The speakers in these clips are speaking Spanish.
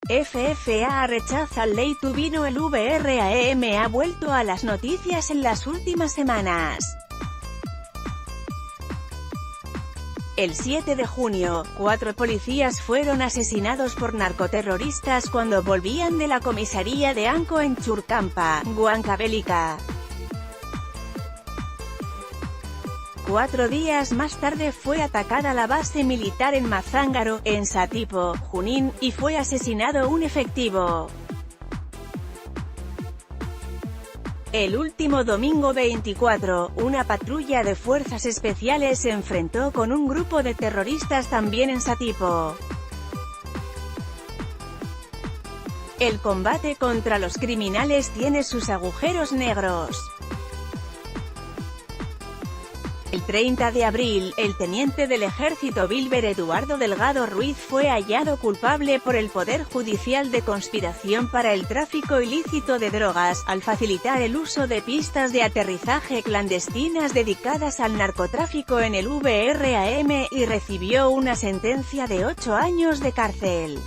FFA rechaza ley Tubino. El VRAM ha vuelto a las noticias en las últimas semanas. El 7 de junio, 4 policías fueron asesinados por narcoterroristas cuando volvían de la comisaría de Anco en Churcampa, Huancavelica. 4 días más tarde fue atacada la base militar en Mazángaro, en Satipo, Junín, y fue asesinado un efectivo. El último domingo 24, una patrulla de fuerzas especiales se enfrentó con un grupo de terroristas también en Satipo. El combate contra los criminales tiene sus agujeros negros. El 30 de abril, el teniente del ejército Bilber Eduardo Delgado Ruiz fue hallado culpable por el Poder Judicial de conspiración para el tráfico ilícito de drogas, al facilitar el uso de pistas de aterrizaje clandestinas dedicadas al narcotráfico en el VRAM, y recibió una sentencia de 8 años de cárcel.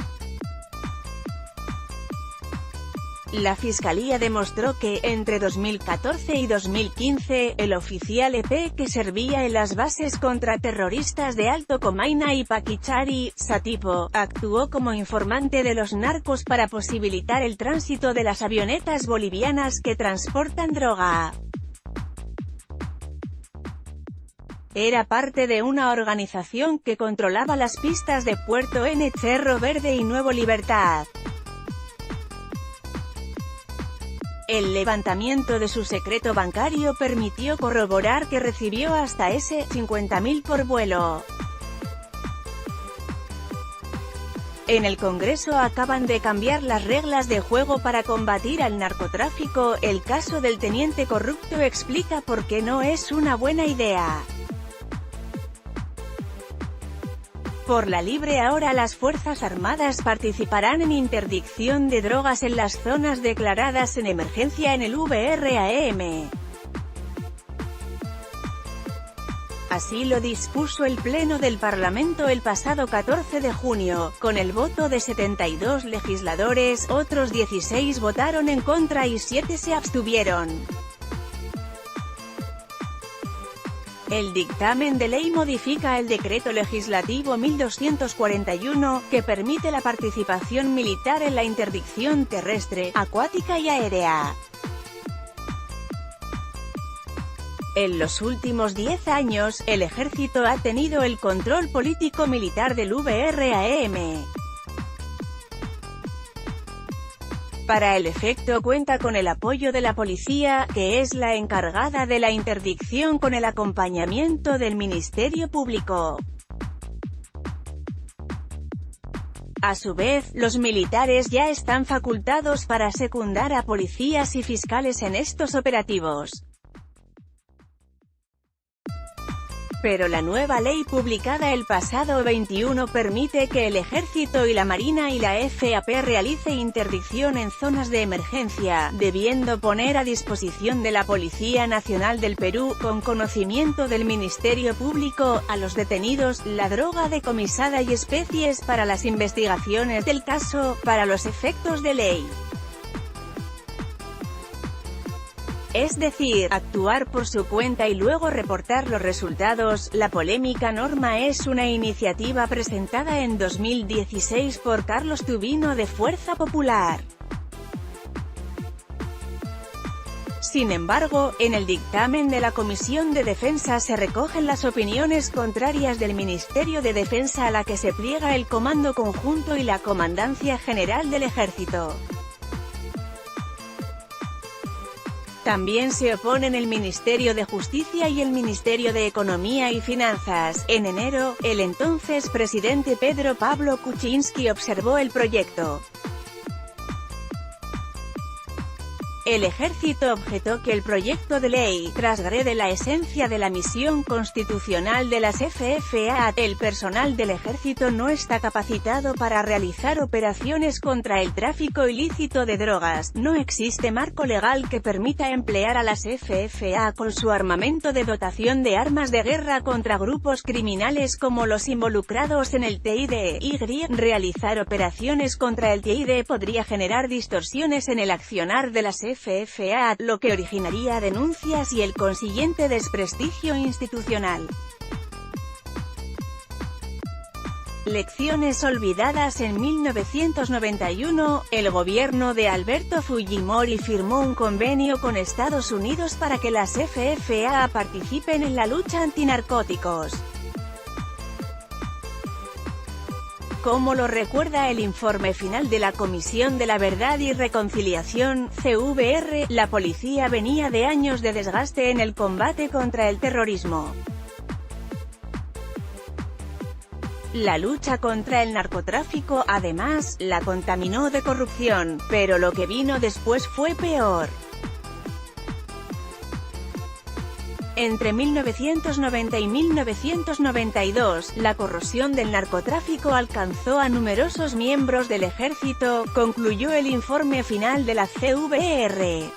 La Fiscalía demostró que, entre 2014 y 2015, el oficial EP que servía en las bases contraterroristas de Alto Comaina y Paquichari, Satipo, actuó como informante de los narcos para posibilitar el tránsito de las avionetas bolivianas que transportan droga. Era parte de una organización que controlaba las pistas de Puerto N, Cerro Verde y Nuevo Libertad. El levantamiento de su secreto bancario permitió corroborar que recibió hasta $50.000 por vuelo. En el Congreso acaban de cambiar las reglas de juego para combatir al narcotráfico. El caso del teniente corrupto explica por qué no es una buena idea. Por la libre ahora las Fuerzas Armadas participarán en interdicción de drogas en las zonas declaradas en emergencia en el VRAM. Así lo dispuso el Pleno del Parlamento el pasado 14 de junio, con el voto de 72 legisladores, otros 16 votaron en contra y 7 se abstuvieron. El dictamen de ley modifica el Decreto Legislativo 1241, que permite la participación militar en la interdicción terrestre, acuática y aérea. En los últimos 10 años, el ejército ha tenido el control político-militar del VRAM. Para el efecto cuenta con el apoyo de la policía, que es la encargada de la interdicción con el acompañamiento del Ministerio Público. A su vez, los militares ya están facultados para secundar a policías y fiscales en estos operativos. Pero la nueva ley publicada el pasado 21 permite que el Ejército y la Marina y la FAP realice interdicción en zonas de emergencia, debiendo poner a disposición de la Policía Nacional del Perú, con conocimiento del Ministerio Público, a los detenidos, la droga decomisada y especies para las investigaciones del caso, para los efectos de ley. Es decir, actuar por su cuenta y luego reportar los resultados. La polémica norma es una iniciativa presentada en 2016 por Carlos Tubino de Fuerza Popular. Sin embargo, en el dictamen de la Comisión de Defensa se recogen las opiniones contrarias del Ministerio de Defensa, a la que se pliega el Comando Conjunto y la Comandancia General del Ejército. También se oponen el Ministerio de Justicia y el Ministerio de Economía y Finanzas. En enero, el entonces presidente Pedro Pablo Kuczynski observó el proyecto. El ejército objetó que el proyecto de ley transgrede la esencia de la misión constitucional de las FFA. El personal del ejército no está capacitado para realizar operaciones contra el tráfico ilícito de drogas. No existe marco legal que permita emplear a las FFA con su armamento de dotación de armas de guerra contra grupos criminales como los involucrados en el TID. Realizar operaciones contra el TID podría generar distorsiones en el accionar de las FFA, lo que originaría denuncias y el consiguiente desprestigio institucional. Lecciones olvidadas. En 1991, el gobierno de Alberto Fujimori firmó un convenio con Estados Unidos para que las FFA participen en la lucha antinarcóticos. Como lo recuerda el informe final de la Comisión de la Verdad y Reconciliación, CVR, la policía venía de años de desgaste en el combate contra el terrorismo. La lucha contra el narcotráfico, además, la contaminó de corrupción, pero lo que vino después fue peor. Entre 1990 y 1992, la corrosión del narcotráfico alcanzó a numerosos miembros del ejército, concluyó el informe final de la CVR.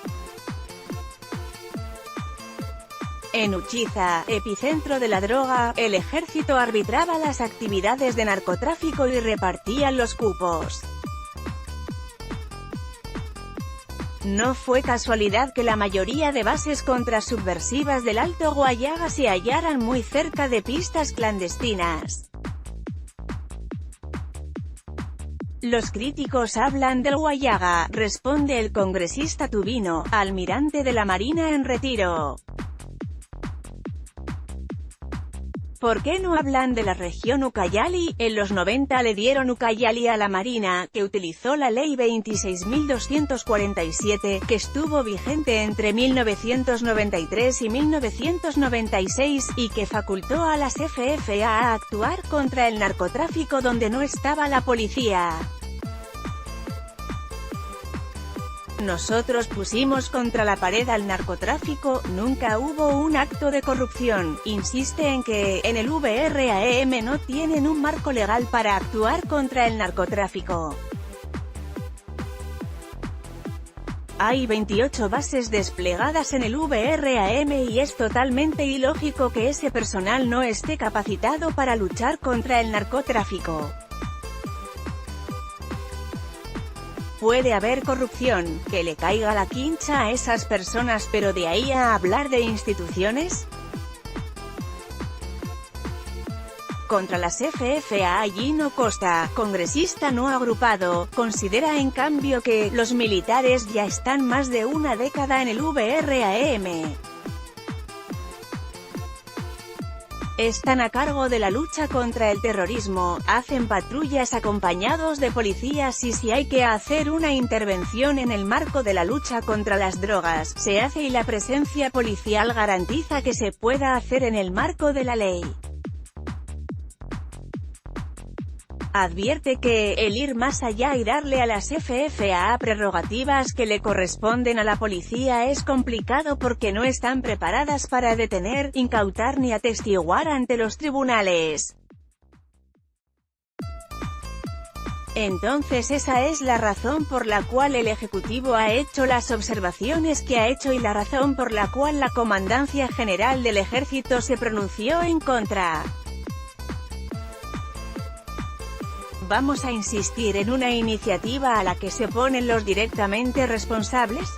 En Uchiza, epicentro de la droga, el ejército arbitraba las actividades de narcotráfico y repartía los cupos. No fue casualidad que la mayoría de bases contrasubversivas del Alto Guayaga se hallaran muy cerca de pistas clandestinas. Los críticos hablan del Guayaga, responde el congresista Tubino, almirante de la Marina en retiro. ¿Por qué no hablan de la región Ucayali? En los 90 le dieron Ucayali a la Marina, que utilizó la Ley 26.247, que estuvo vigente entre 1993 y 1996, y que facultó a las FFA a actuar contra el narcotráfico donde no estaba la policía. Nosotros pusimos contra la pared al narcotráfico, nunca hubo un acto de corrupción. Insiste en que, en el VRAM no tienen un marco legal para actuar contra el narcotráfico. Hay 28 bases desplegadas en el VRAM y es totalmente ilógico que ese personal no esté capacitado para luchar contra el narcotráfico. Puede haber corrupción, que le caiga la quincha a esas personas, pero de ahí a hablar de instituciones. Contra las FFA, Gino Costa, congresista no agrupado, considera en cambio que los militares ya están más de una década en el VRAM. Están a cargo de la lucha contra el terrorismo, hacen patrullas acompañados de policías y si hay que hacer una intervención en el marco de la lucha contra las drogas, se hace y la presencia policial garantiza que se pueda hacer en el marco de la ley. Advierte que, el ir más allá y darle a las FFA prerrogativas que le corresponden a la policía es complicado porque no están preparadas para detener, incautar ni atestiguar ante los tribunales. Entonces esa es la razón por la cual el Ejecutivo ha hecho las observaciones que ha hecho y la razón por la cual la Comandancia General del Ejército se pronunció en contra. ¿Vamos a insistir en una iniciativa a la que se oponen los directamente responsables?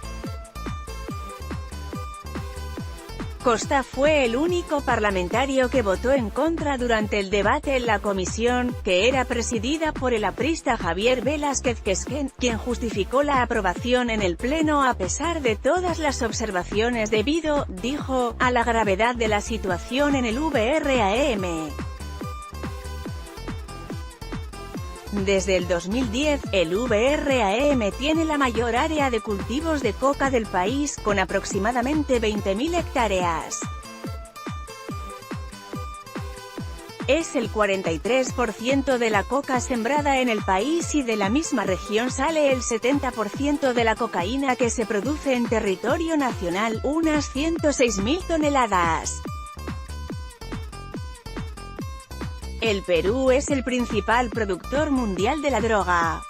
Costa fue el único parlamentario que votó en contra durante el debate en la comisión, que era presidida por el aprista Javier Velázquez Quesquén, quien justificó la aprobación en el Pleno a pesar de todas las observaciones debido, dijo, a la gravedad de la situación en el VRAM. Desde el 2010, el VRAM tiene la mayor área de cultivos de coca del país, con aproximadamente 20.000 hectáreas. Es el 43% de la coca sembrada en el país y de la misma región sale el 70% de la cocaína que se produce en territorio nacional, unas 106.000 toneladas. El Perú es el principal productor mundial de la droga.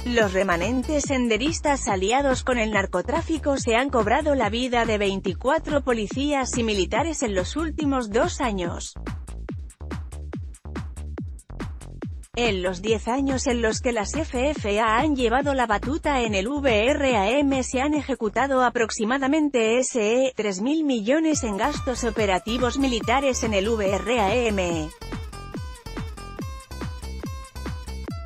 Los remanentes senderistas aliados con el narcotráfico se han cobrado la vida de 24 policías y militares en los últimos 2 años. En los 10 años en los que las FFA han llevado la batuta en el VRAM se han ejecutado aproximadamente 3.000 millones en gastos operativos militares en el VRAM.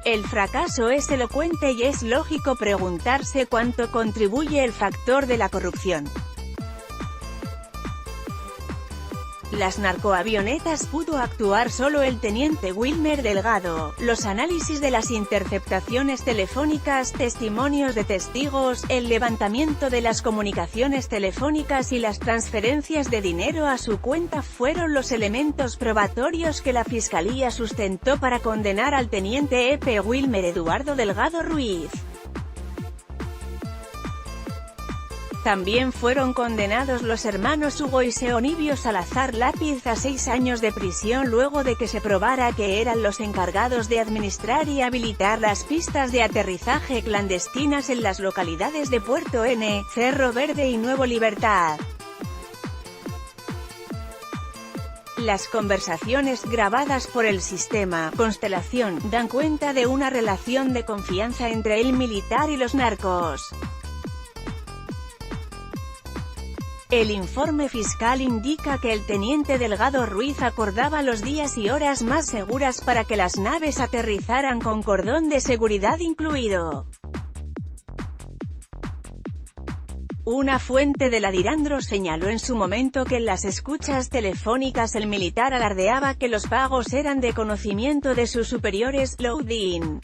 El fracaso es elocuente y es lógico preguntarse cuánto contribuye el factor de la corrupción. Las narcoavionetas pudo actuar solo el teniente Wilmer Delgado. Los análisis de las interceptaciones telefónicas, testimonios de testigos, el levantamiento de las comunicaciones telefónicas y las transferencias de dinero a su cuenta fueron los elementos probatorios que la Fiscalía sustentó para condenar al teniente EP Wilmer Eduardo Delgado Ruiz. También fueron condenados los hermanos Hugo y Seonibio Salazar Lápiz a 6 años de prisión luego de que se probara que eran los encargados de administrar y habilitar las pistas de aterrizaje clandestinas en las localidades de Puerto N, Cerro Verde y Nuevo Libertad. Las conversaciones grabadas por el sistema Constelación dan cuenta de una relación de confianza entre el militar y los narcos. El informe fiscal indica que el teniente Delgado Ruiz acordaba los días y horas más seguras para que las naves aterrizaran con cordón de seguridad incluido. Una fuente de la Dirandro señaló en su momento que en las escuchas telefónicas el militar alardeaba que los pagos eran de conocimiento de sus superiores, Loudin.